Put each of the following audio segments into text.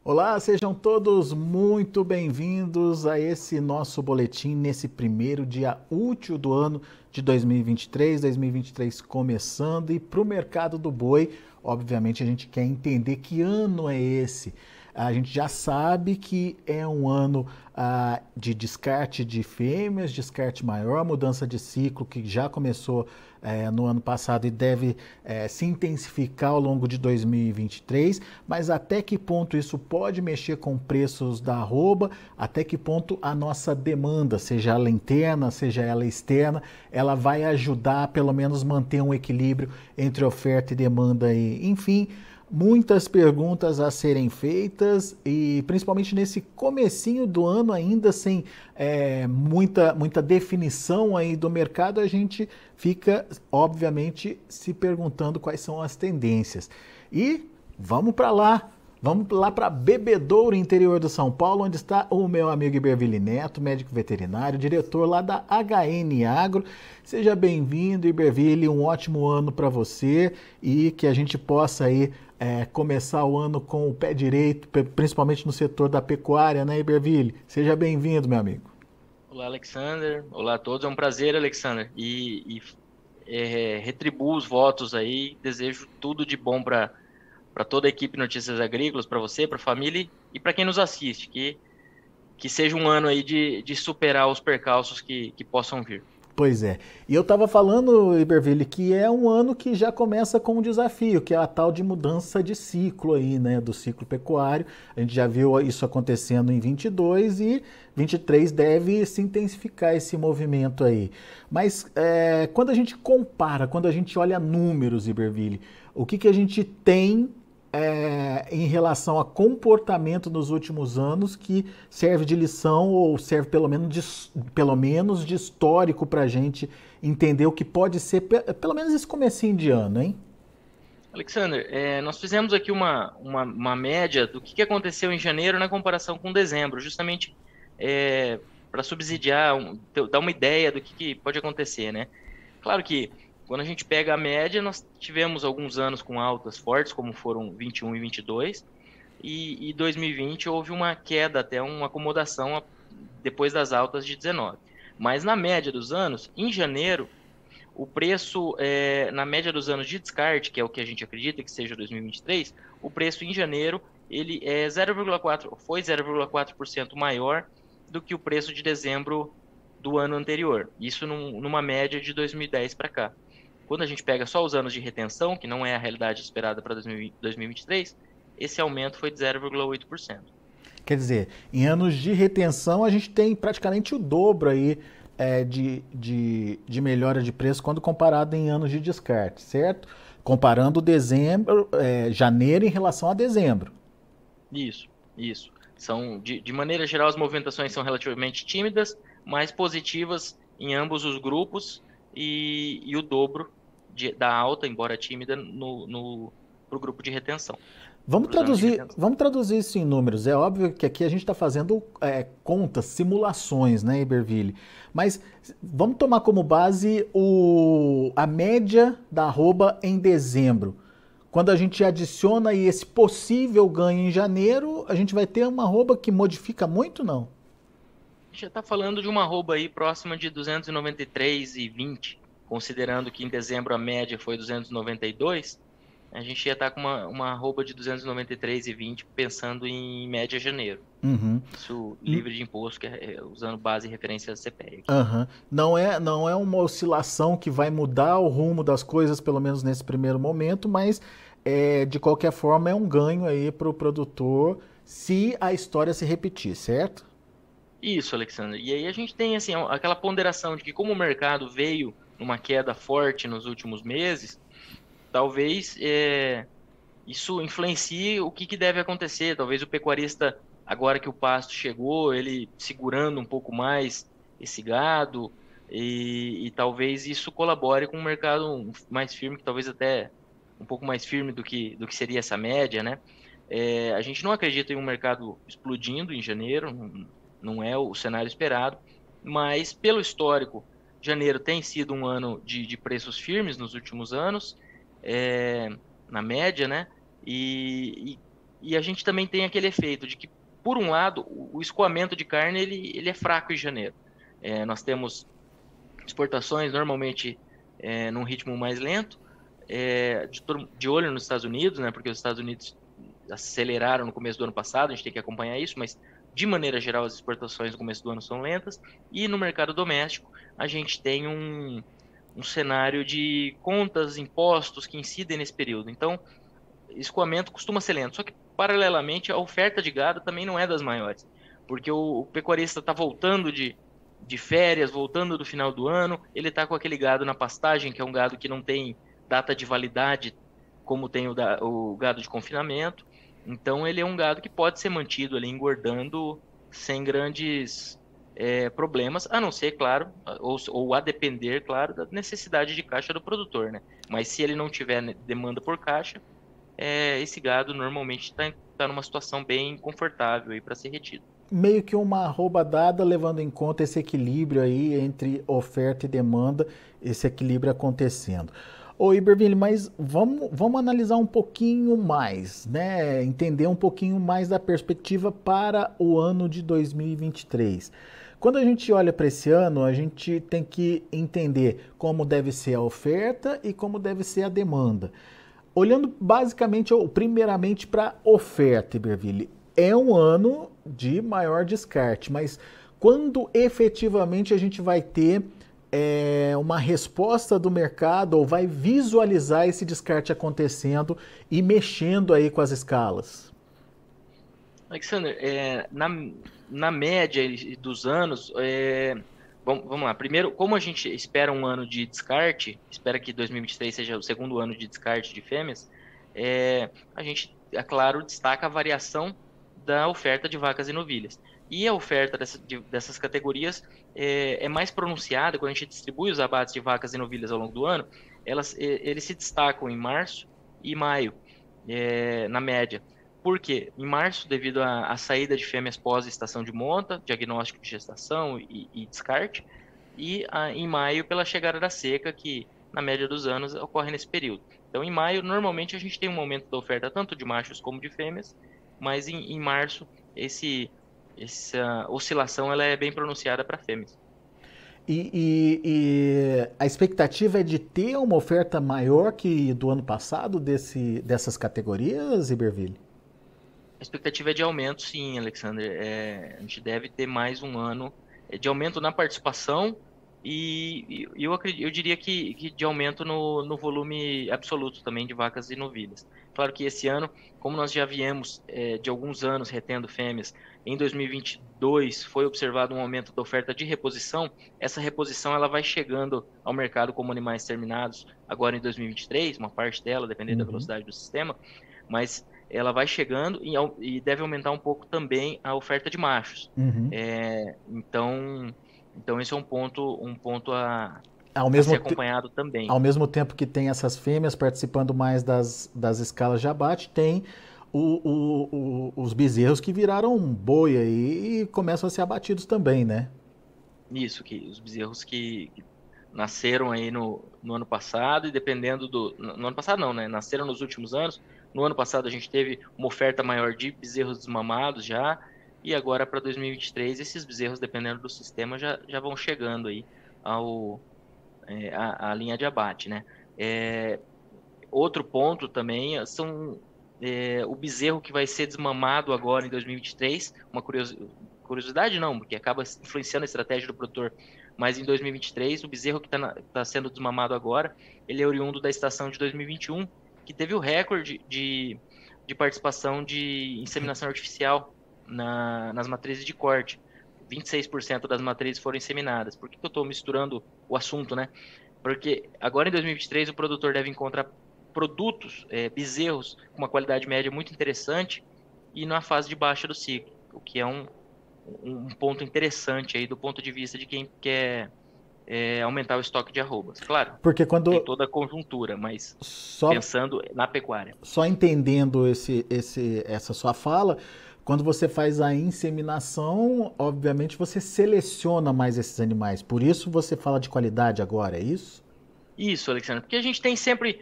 Olá, sejam todos muito bem-vindos a esse nosso boletim nesse primeiro dia útil do ano de 2023, 2023 começando e para o mercado do boi, obviamente a gente quer entender que ano é esse. A gente já sabe que é um ano de descarte de fêmeas, descarte maior, mudança de ciclo que já começou no ano passado e deve se intensificar ao longo de 2023, mas até que ponto isso pode mexer com preços da arroba, até que ponto a nossa demanda, seja ela interna, seja ela externa, ela vai ajudar a pelo menos manter um equilíbrio entre oferta e demanda e, enfim, muitas perguntas a serem feitas e principalmente nesse comecinho do ano ainda sem muita definição aí do mercado, a gente fica obviamente se perguntando quais são as tendências. E vamos lá para Bebedouro, interior do São Paulo, onde está o meu amigo Iberville Neto, médico veterinário, diretor lá da HN Agro. Seja bem-vindo, Iberville, um ótimo ano para você e que a gente possa aí começar o ano com o pé direito, principalmente no setor da pecuária, né, Iberville? Seja bem-vindo, meu amigo. Olá, Alexander. Olá a todos. É um prazer, Alexander. Retribuo os votos aí. Desejo tudo de bom para toda a equipe Notícias Agrícolas, para você, para a família e para quem nos assiste. Que seja um ano aí de superar os percalços que possam vir. Pois é. E eu estava falando, Iberville, que é um ano que já começa com um desafio, que é a tal de mudança de ciclo aí, né, do ciclo pecuário. A gente já viu isso acontecendo em 22 e 23 deve se intensificar esse movimento aí. Mas quando a gente compara, quando a gente olha números, Iberville, o que a gente tem em relação a comportamento nos últimos anos que serve de lição ou serve pelo menos de histórico para a gente entender o que pode ser pelo menos esse comecinho de ano, hein? Alexander, nós fizemos aqui uma média do que aconteceu em janeiro na comparação com dezembro, justamente para subsidiar, dar uma ideia do que pode acontecer, né? Claro que quando a gente pega a média, nós tivemos alguns anos com altas fortes, como foram 21 e 22, e 2020 houve uma queda, até uma acomodação depois das altas de 19. Mas na média dos anos, em janeiro, o preço, na média dos anos de descarte, que é o que a gente acredita que seja 2023, o preço em janeiro ele é 0,4, foi 0,4% maior do que o preço de dezembro do ano anterior. Isso numa média de 2010 para cá. Quando a gente pega só os anos de retenção, que não é a realidade esperada para 2023, esse aumento foi de 0,8%. Quer dizer, em anos de retenção a gente tem praticamente o dobro aí de melhora de preço quando comparado em anos de descarte, certo? Comparando janeiro em relação a dezembro. Isso, isso. De maneira geral, as movimentações são relativamente tímidas, mas positivas em ambos os grupos e o dobro da alta, embora tímida, pro grupo de retenção, para os anos de retenção. Vamos traduzir isso em números. É óbvio que aqui a gente está fazendo contas, simulações, né, Iberville? Mas vamos tomar como base a média da arroba em dezembro. Quando a gente adiciona aí esse possível ganho em janeiro, a gente vai ter uma arroba que modifica muito, não? A gente já está falando de uma arroba aí próxima de 293,20, considerando que em dezembro a média foi 292. A gente ia estar com uma arroba de 293,20 pensando em média janeiro. Uhum. Isso livre de imposto, usando base e referência CPEA aqui. Uhum. Não é uma oscilação que vai mudar o rumo das coisas, pelo menos nesse primeiro momento, mas de qualquer forma é um ganho aí para o produtor se a história se repetir, certo? Isso, Alexandre. E aí a gente tem assim aquela ponderação de que como o mercado veio numa queda forte nos últimos meses, talvez isso influencie o que deve acontecer. Talvez o pecuarista, agora que o pasto chegou, ele segurando um pouco mais esse gado, e talvez isso colabore com um mercado mais firme, que talvez até um pouco mais firme do que seria essa média, né? A gente não acredita em um mercado explodindo em janeiro, não é o cenário esperado, mas pelo histórico, janeiro tem sido um ano de preços firmes nos últimos anos, na média, né? E E a gente também tem aquele efeito de que, por um lado, o escoamento de carne ele é fraco em janeiro. Nós temos exportações normalmente num ritmo mais lento, de olho nos Estados Unidos, né, porque os Estados Unidos aceleraram no começo do ano passado, a gente tem que acompanhar isso, mas de maneira geral as exportações no começo do ano são lentas, e no mercado doméstico a gente tem um cenário de contas, impostos que incidem nesse período. Então, escoamento costuma ser lento, só que paralelamente a oferta de gado também não é das maiores, porque o pecuarista está voltando de férias, voltando do final do ano, ele está com aquele gado na pastagem, que é um gado que não tem data de validade como tem o gado de confinamento, então ele é um gado que pode ser mantido ali engordando sem grandes problemas, a não ser, claro, ou a depender, claro, da necessidade de caixa do produtor, né? Mas se ele não tiver demanda por caixa, esse gado normalmente está numa situação bem confortável para ser retido. Meio que uma arroba dada, levando em conta esse equilíbrio aí entre oferta e demanda, esse equilíbrio acontecendo. Ô Iberville, mas vamos analisar um pouquinho mais, né? Entender um pouquinho mais da perspectiva para o ano de 2023. Quando a gente olha para esse ano, a gente tem que entender como deve ser a oferta e como deve ser a demanda. Olhando basicamente, ou primeiramente para a oferta, Iberville, é um ano de maior descarte, mas quando efetivamente a gente vai ter uma resposta do mercado ou vai visualizar esse descarte acontecendo e mexendo aí com as escalas? Alexander, na média dos anos, vamos lá. Primeiro, como a gente espera um ano de descarte, espera que 2023 seja o segundo ano de descarte de fêmeas, a gente, é claro, destaca a variação da oferta de vacas e novilhas. E a oferta dessas categorias é mais pronunciada quando a gente distribui os abates de vacas e novilhas ao longo do ano. Eles se destacam em março e maio, na média. Por quê? Em março, devido à saída de fêmeas pós-estação de monta, diagnóstico de gestação e descarte, e em maio, pela chegada da seca, que na média dos anos ocorre nesse período. Então, em maio, normalmente a gente tem um aumento da oferta tanto de machos como de fêmeas, mas em março, essa oscilação ela é bem pronunciada para fêmeas. E a expectativa é de ter uma oferta maior que do ano passado dessas categorias, Iberville? A expectativa é de aumento, sim, Alexander. A gente deve ter mais um ano de aumento na participação e eu diria que de aumento no volume absoluto também de vacas e novilhas. Claro que esse ano, como nós já viemos de alguns anos retendo fêmeas, em 2022 foi observado um aumento da oferta de reposição. Essa reposição ela vai chegando ao mercado como animais terminados agora em 2023, uma parte dela, dependendo da velocidade do sistema, mas ela vai chegando e deve aumentar um pouco também a oferta de machos. Uhum. Então esse é um ponto a ser acompanhado também. Ao mesmo tempo que tem essas fêmeas participando mais das escalas de abate, tem os bezerros que viraram boi aí e começam a ser abatidos também, né? Isso, que os bezerros que nasceram aí no ano passado e dependendo no ano passado não, né? Nasceram nos últimos anos. No ano passado a gente teve uma oferta maior de bezerros desmamados já, e agora para 2023 esses bezerros, dependendo do sistema, já vão chegando aí à linha de abate, né? Outro ponto também são o bezerro que vai ser desmamado agora em 2023, uma curiosidade não, porque acaba influenciando a estratégia do produtor, mas em 2023 o bezerro que está sendo desmamado agora, ele é oriundo da estação de 2021, que teve o recorde de participação de inseminação artificial nas matrizes de corte. 26% das matrizes foram inseminadas. Por que eu estou misturando o assunto, né? Porque agora em 2023 o produtor deve encontrar produtos, bezerros com uma qualidade média muito interessante e na fase de baixa do ciclo, o que é um ponto interessante aí do ponto de vista de quem quer aumentar o estoque de arrobas. Claro, porque quando tem toda a conjuntura, mas pensando na pecuária. Só entendendo essa sua fala, quando você faz a inseminação, obviamente você seleciona mais esses animais. Por isso você fala de qualidade agora, é isso? Isso, Alexandre, porque a gente tem sempre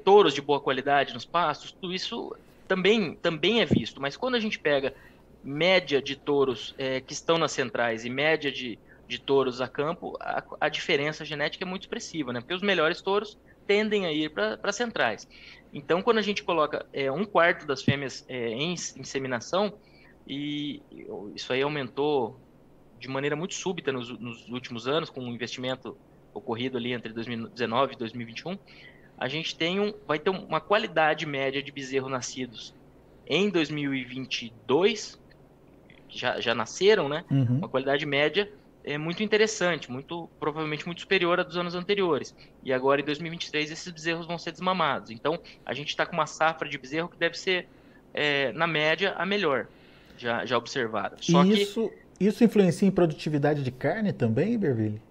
touros de boa qualidade nos pastos, tudo isso também é visto, mas quando a gente pega média de touros que estão nas centrais e média de touros a campo, a diferença genética é muito expressiva, né? Porque os melhores touros tendem a ir para centrais. Então, quando a gente coloca um quarto das fêmeas em inseminação, e isso aí aumentou de maneira muito súbita nos últimos anos, com o investimento ocorrido ali entre 2019 e 2021, a gente vai ter uma qualidade média de bezerros nascidos em 2022, que já nasceram, né? Uhum. Uma qualidade média muito interessante, provavelmente muito superior à dos anos anteriores. E agora, em 2023, esses bezerros vão ser desmamados. Então, a gente está com uma safra de bezerro que deve ser, na média, a melhor já observada. Só E que isso influencia em produtividade de carne também, Iberville?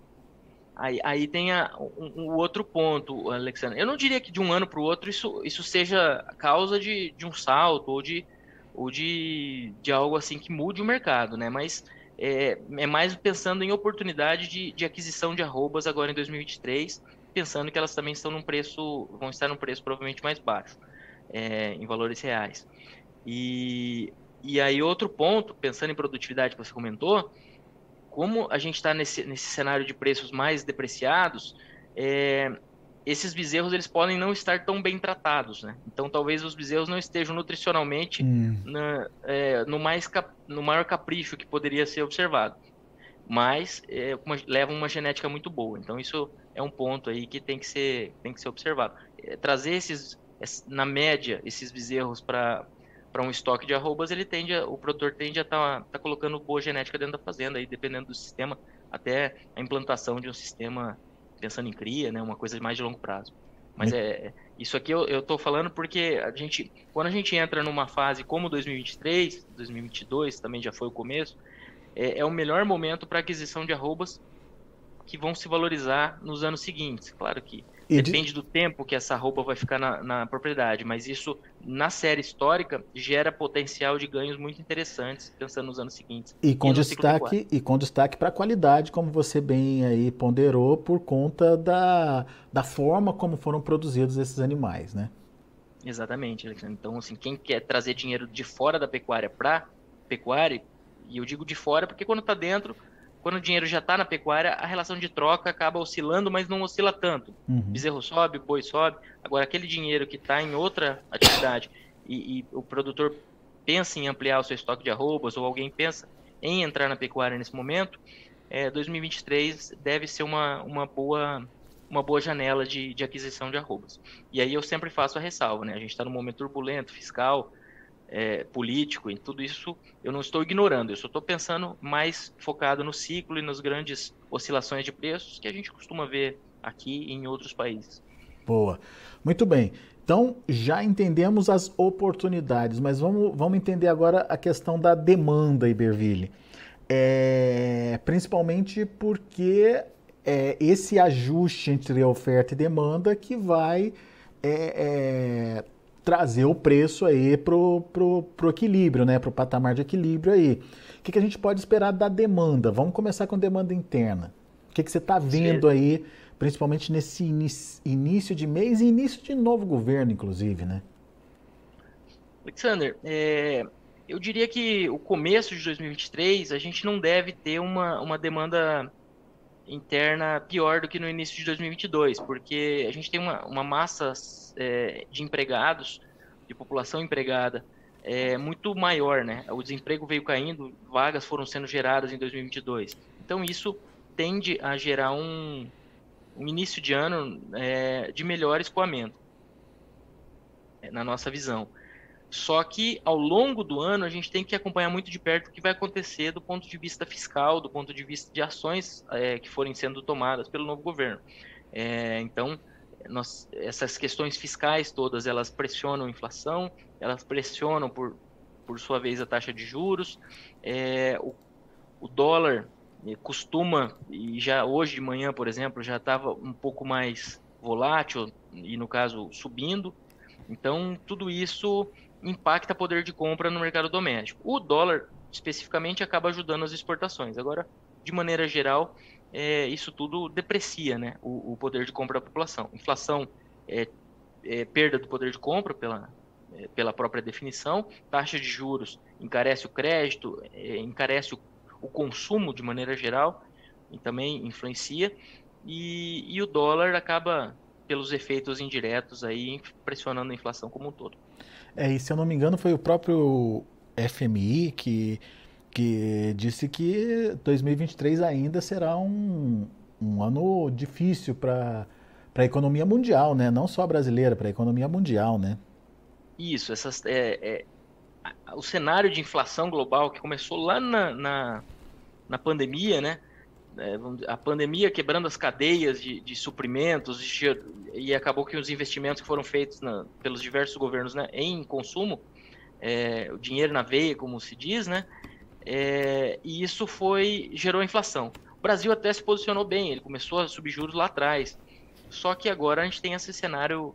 aí tem o outro ponto, Alexandre. Eu não diria que de um ano para o outro isso seja a causa de um salto ou de algo assim que mude o mercado, né? Mas é mais pensando em oportunidade de aquisição de arrobas agora em 2023, pensando que elas também vão estar num preço provavelmente mais baixo, em valores reais. E aí outro ponto, pensando em produtividade que você comentou, como a gente está nesse cenário de preços mais depreciados, é, esses bezerros eles podem não estar tão bem tratados, né? Então talvez os bezerros não estejam nutricionalmente no maior capricho que poderia ser observado, mas levam uma genética muito boa. Então isso é um ponto aí que tem que ser observado. Trazer na média, esses bezerros para um estoque de arrobas, o produtor tende a tá colocando boa genética dentro da fazenda, aí dependendo do sistema, até a implantação de um sistema pensando em cria, né, uma coisa mais de longo prazo. Mas isso aqui eu estou falando porque quando a gente entra numa fase como 2023, 2022 também já foi o começo, é o melhor momento para aquisição de arrobas que vão se valorizar nos anos seguintes. Claro que depende do tempo que essa arroba vai ficar na propriedade, mas isso, na série histórica, gera potencial de ganhos muito interessantes, pensando nos anos seguintes. E com no ciclo pecuário. destaque para a qualidade, como você bem aí ponderou, por conta da forma como foram produzidos esses animais, né? Exatamente, Alexandre. Então, assim, quem quer trazer dinheiro de fora da pecuária para pecuária, e eu digo de fora porque quando está dentro, quando o dinheiro já está na pecuária, a relação de troca acaba oscilando, mas não oscila tanto. Bezerro sobe, boi sobe. Agora, aquele dinheiro que está em outra atividade e o produtor pensa em ampliar o seu estoque de arrobas ou alguém pensa em entrar na pecuária nesse momento, 2023 deve ser uma boa janela de aquisição de arrobas. E aí eu sempre faço a ressalva, né? A gente está num momento turbulento, fiscal, político, e tudo isso eu não estou ignorando, eu só estou pensando mais focado no ciclo e nas grandes oscilações de preços que a gente costuma ver aqui e em outros países. Boa. Muito bem. Então, já entendemos as oportunidades, mas vamos entender agora a questão da demanda, Iberville. Principalmente porque esse ajuste entre oferta e demanda que vai trazer o preço aí pro equilíbrio, né? Pro patamar de equilíbrio aí. O que a gente pode esperar da demanda? Vamos começar com demanda interna. O que você está vendo aí, principalmente nesse início de mês e início de novo governo, inclusive, né? Alexander, eu diria que o começo de 2023 a gente não deve ter uma demanda interna pior do que no início de 2022, porque a gente tem uma massa de empregados, de população empregada, muito maior, né? O desemprego veio caindo, vagas foram sendo geradas em 2022. Então, isso tende a gerar um início de ano de melhor escoamento, na nossa visão. Só que, ao longo do ano, a gente tem que acompanhar muito de perto o que vai acontecer do ponto de vista fiscal, do ponto de vista de ações que forem sendo tomadas pelo novo governo. Então, essas questões fiscais todas, elas pressionam a inflação, elas pressionam, por sua vez, a taxa de juros. O dólar costuma, e já hoje de manhã, por exemplo, já estava um pouco mais volátil, e no caso, subindo. Então, tudo isso impacta poder de compra no mercado doméstico. O dólar, especificamente, acaba ajudando as exportações. Agora, de maneira geral, isso tudo deprecia, né, o poder de compra da população. Inflação perda do poder de compra pela própria definição. Taxa de juros encarece o crédito, encarece o consumo de maneira geral, e também influencia. E o dólar acaba, pelos efeitos indiretos, aí, pressionando a inflação como um todo. E se eu não me engano, foi o próprio FMI que disse que 2023 ainda será um ano difícil para a economia mundial, né? Não só a brasileira, para a economia mundial, né? Isso, o cenário de inflação global que começou lá na pandemia, né? A pandemia quebrando as cadeias de suprimentos e acabou que os investimentos que foram feitos pelos diversos governos, né, em consumo, o dinheiro na veia, como se diz, né? E isso gerou inflação. O Brasil até se posicionou bem, ele começou a subir juros lá atrás. Só que agora a gente tem esse cenário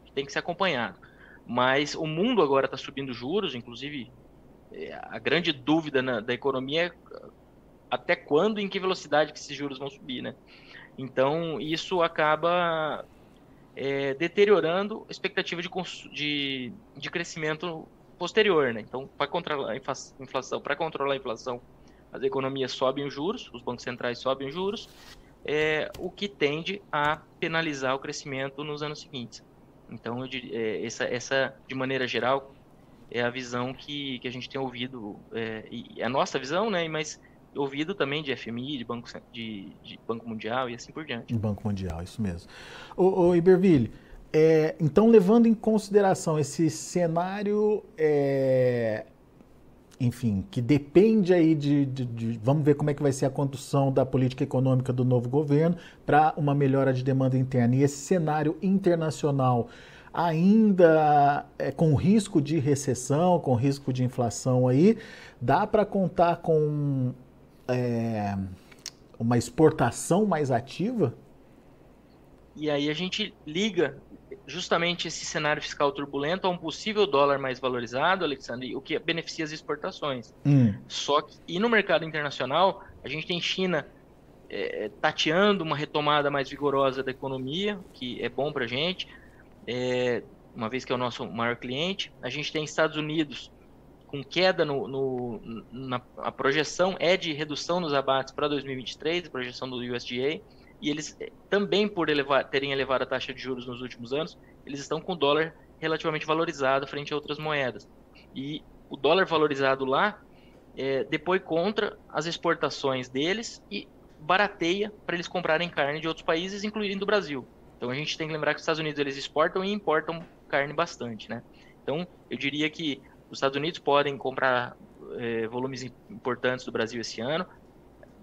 que tem que ser acompanhado. Mas o mundo agora está subindo juros, inclusive a grande dúvida da economia é até quando e em que velocidade que esses juros vão subir, né? Então, isso acaba deteriorando a expectativa de crescimento posterior, né? Então, para controlar a inflação, as economias sobem os juros, os bancos centrais sobem os juros, o que tende a penalizar o crescimento nos anos seguintes. Então, essa de maneira geral, é a visão que a gente tem ouvido, e a nossa visão, né? Mas ouvido também de FMI, de Banco Mundial e assim por diante. Banco Mundial, isso mesmo. Ô Iberville, então levando em consideração esse cenário, enfim, que depende aí vamos ver como é que vai ser a condução da política econômica do novo governo para uma melhora de demanda interna. E esse cenário internacional ainda com risco de recessão, com risco de inflação aí, dá para contar com uma exportação mais ativa? E aí a gente liga justamente esse cenário fiscal turbulento a um possível dólar mais valorizado, Alexandre, o que beneficia as exportações. Só que, e no mercado internacional, a gente tem China tateando uma retomada mais vigorosa da economia, que é bom para a gente, uma vez que é o nosso maior cliente. A gente tem Estados Unidos com queda a projeção é de redução nos abates para 2023, a projeção do USDA, e eles também, por terem elevado a taxa de juros nos últimos anos, eles estão com o dólar relativamente valorizado frente a outras moedas. E o dólar valorizado lá depõe contra as exportações deles e barateia para eles comprarem carne de outros países, incluindo o Brasil. Então a gente tem que lembrar que os Estados Unidos eles exportam e importam carne bastante, né? Então eu diria que os Estados Unidos podem comprar volumes importantes do Brasil esse ano.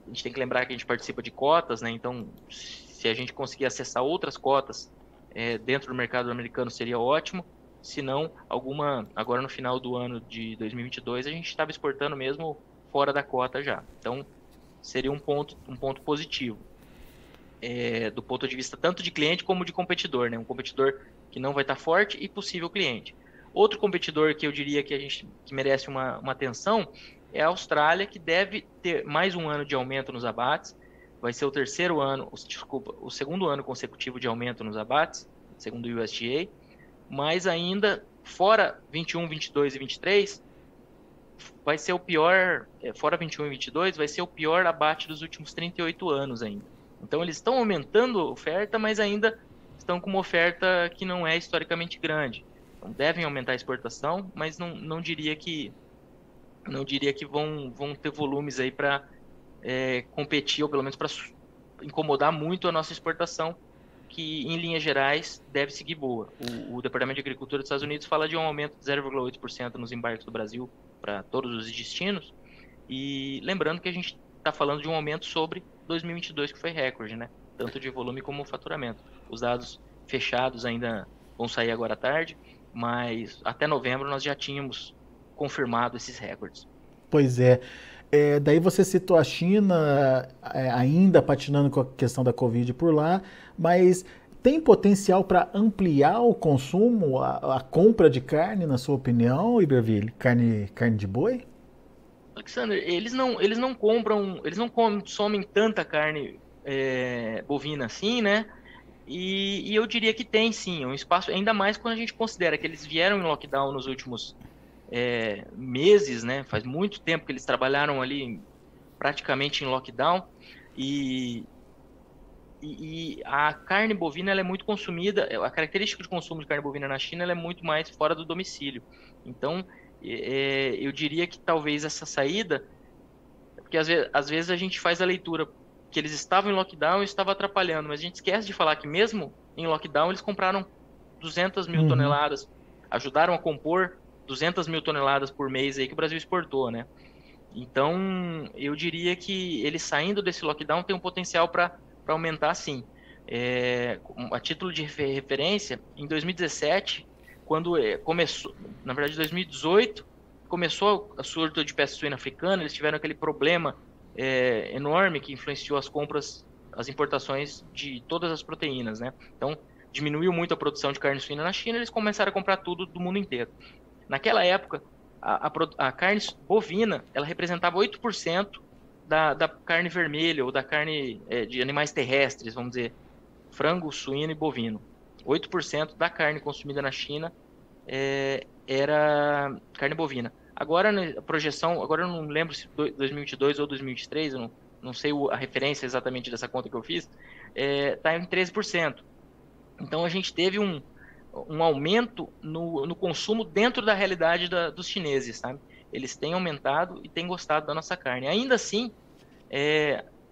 A gente tem que lembrar que a gente participa de cotas, né? Então, se a gente conseguir acessar outras cotas dentro do mercado americano, seria ótimo. Se não, agora no final do ano de 2022, a gente estava exportando mesmo fora da cota já. Então, seria um ponto positivo. Do ponto de vista tanto de cliente como de competidor, né? Um competidor que não vai estar forte e possível cliente. Outro competidor que eu diria que merece uma atenção é a Austrália, que deve ter mais um ano de aumento nos abates. Vai ser o segundo ano consecutivo de aumento nos abates, segundo o USDA. Mas ainda, fora 21, 22 e 23, vai ser o pior, fora 21 e 22, vai ser o pior abate dos últimos 38 anos ainda. Então eles estão aumentando a oferta, mas ainda estão com uma oferta que não é historicamente grande. Então, devem aumentar a exportação, mas não diria que vão ter volumes aí para competir, ou pelo menos para incomodar muito a nossa exportação, que em linhas gerais deve seguir boa. O Departamento de Agricultura dos Estados Unidos fala de um aumento de 0,8% nos embarques do Brasil para todos os destinos, e lembrando que a gente está falando de um aumento sobre 2022, que foi recorde, né? Tanto de volume como faturamento. Os dados fechados ainda vão sair agora à tarde, mas até novembro nós já tínhamos confirmado esses recordes. Pois é. Daí você citou a China ainda patinando com a questão da Covid por lá, mas tem potencial para ampliar o consumo, a compra de carne, na sua opinião, Iberville? Carne de boi? Alexander, eles não consomem tanta carne bovina assim, né? E eu diria que tem sim um espaço, ainda mais quando a gente considera que eles vieram em lockdown nos últimos meses, né? Faz muito tempo que eles trabalharam ali praticamente em lockdown e, e a carne bovina ela é muito consumida, a característica de consumo de carne bovina na China ela é muito mais fora do domicílio. Então, eu diria que talvez essa saída, porque às vezes a gente faz a leitura que eles estavam em lockdown e estava atrapalhando, mas a gente esquece de falar que mesmo em lockdown eles compraram 200 mil Uhum. toneladas, ajudaram a compor 200 mil toneladas por mês aí que o Brasil exportou, né? Então, eu diria que ele saindo desse lockdown tem um potencial para aumentar, sim. A título de referência, em 2017, quando começou, na verdade, em 2018, começou a surto de peste suína africana, eles tiveram aquele problema enorme que influenciou as compras, as importações de todas as proteínas, né? Então, diminuiu muito a produção de carne suína na China, eles começaram a comprar tudo do mundo inteiro. Naquela época, a carne bovina, ela representava 8% da carne vermelha ou da carne de animais terrestres, vamos dizer, frango, suíno e bovino. 8% da carne consumida na China era carne bovina. Agora, né, a projeção, agora eu não lembro se 2022 ou 2023, eu não sei a referência exatamente dessa conta que eu fiz, está em 13%. Então a gente teve um aumento no consumo dentro da realidade dos chineses, sabe? Eles têm aumentado e têm gostado da nossa carne. Ainda assim,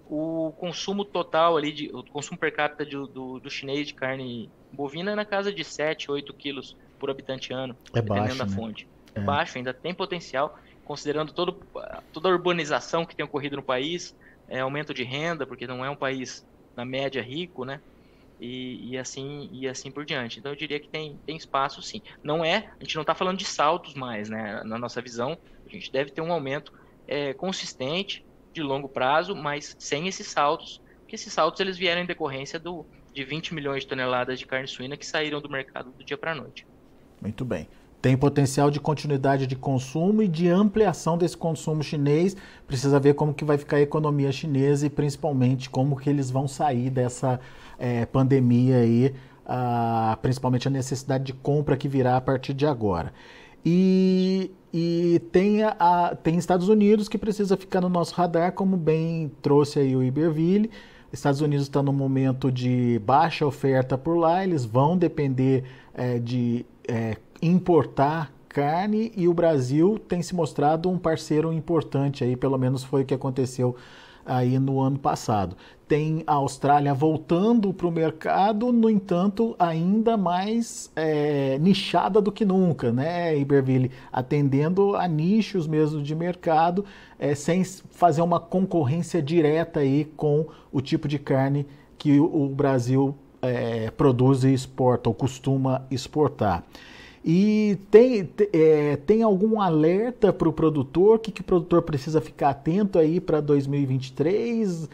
o consumo total ali, o consumo per capita do chinês de carne bovina é na casa de 7, 8 quilos por habitante ano, É dependendo da baixo, né? fonte. É É. baixo, ainda tem potencial, considerando toda a urbanização que tem ocorrido no país, aumento de renda, porque não é um país, na média, rico, né? E assim por diante. Então eu diria que tem espaço sim. A gente não está falando de saltos mais, né? Na nossa visão, a gente deve ter um aumento consistente de longo prazo, mas sem esses saltos, porque esses saltos eles vieram em decorrência de 20 milhões de toneladas de carne suína que saíram do mercado do dia para a noite. Muito bem. Tem potencial de continuidade de consumo e de ampliação desse consumo chinês. Precisa ver como que vai ficar a economia chinesa e principalmente como que eles vão sair dessa pandemia aí, principalmente a necessidade de compra que virá a partir de agora. E tem Estados Unidos que precisa ficar no nosso radar, como bem trouxe aí o Iberville. Estados Unidos está num momento de baixa oferta por lá, eles vão depender de importar carne e o Brasil tem se mostrado um parceiro importante aí, pelo menos foi o que aconteceu aí no ano passado. Tem a Austrália voltando para o mercado, no entanto, ainda mais nichada do que nunca, né, Iberville? Atendendo a nichos mesmo de mercado, sem fazer uma concorrência direta aí com o tipo de carne que o Brasil produz e exporta, ou costuma exportar. E tem algum alerta para o produtor? O que o produtor precisa ficar atento aí para 2023?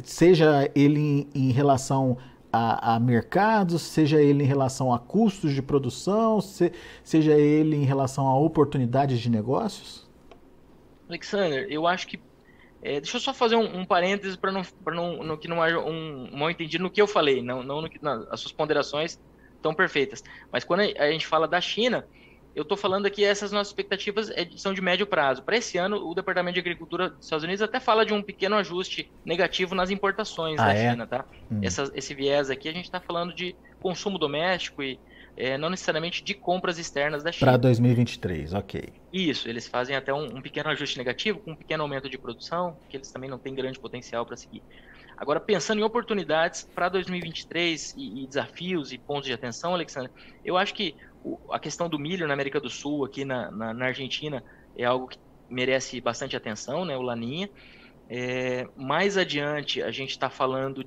Seja ele em relação a mercados, seja ele em relação a custos de produção, seja ele em relação a oportunidades de negócios? Alexander, eu acho que deixa eu só fazer um parêntese que não haja um mal entendido no que eu falei, não as suas ponderações estão perfeitas. Mas quando a gente fala da China, eu estou falando aqui, essas nossas expectativas são de médio prazo. Para esse ano, o Departamento de Agricultura dos Estados Unidos até fala de um pequeno ajuste negativo nas importações Ah, da é? China, tá? Hum. Esse viés aqui, a gente está falando de consumo doméstico e não necessariamente de compras externas da Para China. 2023, ok. Isso, eles fazem até um pequeno ajuste negativo, com um pequeno aumento de produção, que eles também não têm grande potencial para seguir. Agora, pensando em oportunidades para 2023 e desafios e pontos de atenção, Alexandre, eu acho que a questão do milho na América do Sul, aqui na Argentina, é algo que merece bastante atenção, né? O Laninha. Mais adiante, a gente está falando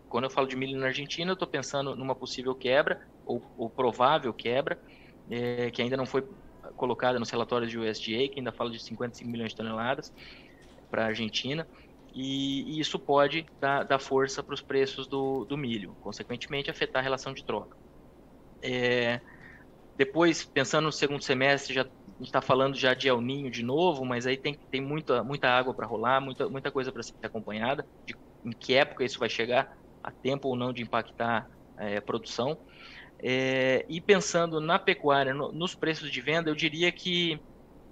quando eu falo de milho na Argentina, eu estou pensando numa possível quebra, ou provável quebra, que ainda não foi colocada nos relatórios de USDA, que ainda fala de 55 milhões de toneladas para a Argentina. E isso pode dar força para os preços do milho, consequentemente afetar a relação de troca. Depois, pensando no segundo semestre, a gente está falando já de El Niño de novo, mas aí tem muita água para rolar, muita coisa para ser acompanhada, em que época isso vai chegar a tempo ou não de impactar a produção. E pensando na pecuária, nos preços de venda, eu diria que,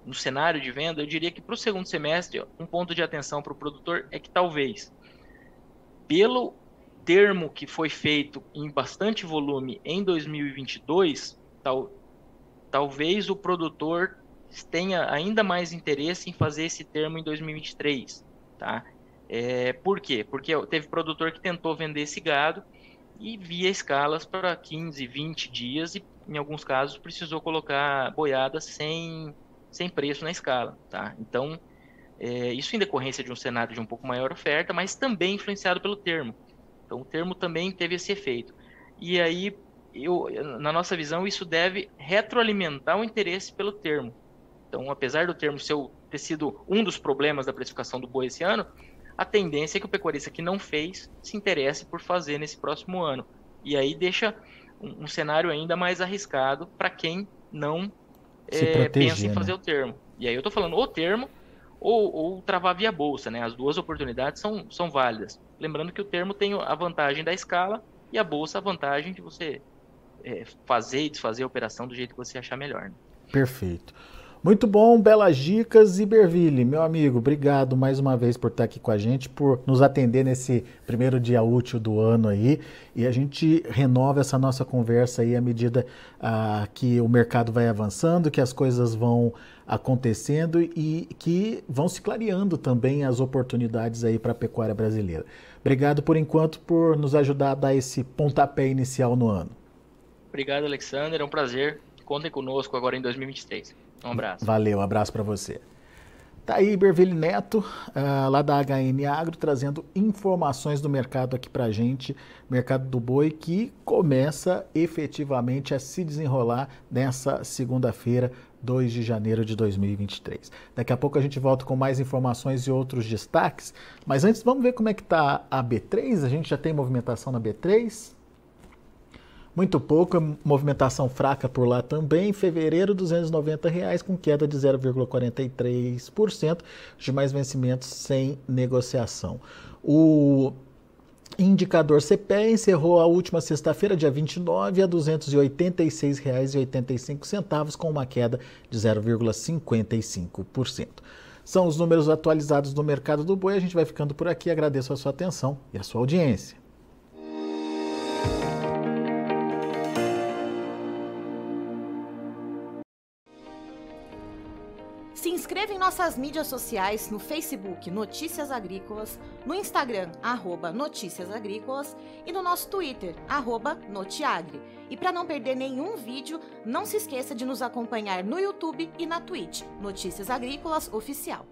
no cenário de venda, eu diria que para o segundo semestre, um ponto de atenção para o produtor é que talvez, pelo termo que foi feito em bastante volume em 2022, talvez o produtor tenha ainda mais interesse em fazer esse termo em 2023, tá? Por quê? Porque teve produtor que tentou vender esse gado e via escalas para 15, 20 dias e, em alguns casos, precisou colocar boiada sem preço na escala, tá? Então, isso em decorrência de um cenário de um pouco maior oferta, mas também influenciado pelo termo. Então, o termo também teve esse efeito. E aí, na nossa visão, isso deve retroalimentar o interesse pelo termo. Então, apesar do termo ter sido um dos problemas da precificação do boi esse ano, a tendência é que o pecuarista que não fez se interesse por fazer nesse próximo ano. E aí deixa um cenário ainda mais arriscado para quem não pensa em fazer, né, o termo. E aí eu estou falando o termo ou travar via bolsa, né? As duas oportunidades são válidas. Lembrando que o termo tem a vantagem da escala e a bolsa a vantagem de você fazer e desfazer a operação do jeito que você achar melhor, né? Perfeito. Muito bom, belas dicas. Iberville, meu amigo, obrigado mais uma vez por estar aqui com a gente, por nos atender nesse primeiro dia útil do ano aí. E a gente renova essa nossa conversa aí à medida que o mercado vai avançando, que as coisas vão acontecendo e que vão se clareando também as oportunidades aí para a pecuária brasileira. Obrigado por enquanto por nos ajudar a dar esse pontapé inicial no ano. Obrigado, Alexander. É um prazer. Contem conosco agora em 2023. Um abraço. Valeu, abraço para você. Tá aí Iberville Neto, lá da HN Agro, trazendo informações do mercado aqui pra gente, mercado do boi, que começa efetivamente a se desenrolar nessa segunda-feira, 2 de janeiro de 2023. Daqui a pouco a gente volta com mais informações e outros destaques, mas antes vamos ver como é que tá a B3, a gente já tem movimentação na B3? Muito pouca, movimentação fraca por lá também. Fevereiro, R$ 290, com queda de 0,43%, os demais vencimentos sem negociação. O indicador CPE encerrou a última sexta-feira, dia 29, a R$ 286,85, com uma queda de 0,55%. São os números atualizados do mercado do boi. A gente vai ficando por aqui. Agradeço a sua atenção e a sua audiência. Se inscreva em nossas mídias sociais, no Facebook Notícias Agrícolas, no Instagram @Notícias Agrícolas e no nosso Twitter @Notiagre. E para não perder nenhum vídeo, não se esqueça de nos acompanhar no YouTube e na Twitch, Notícias Agrícolas Oficial.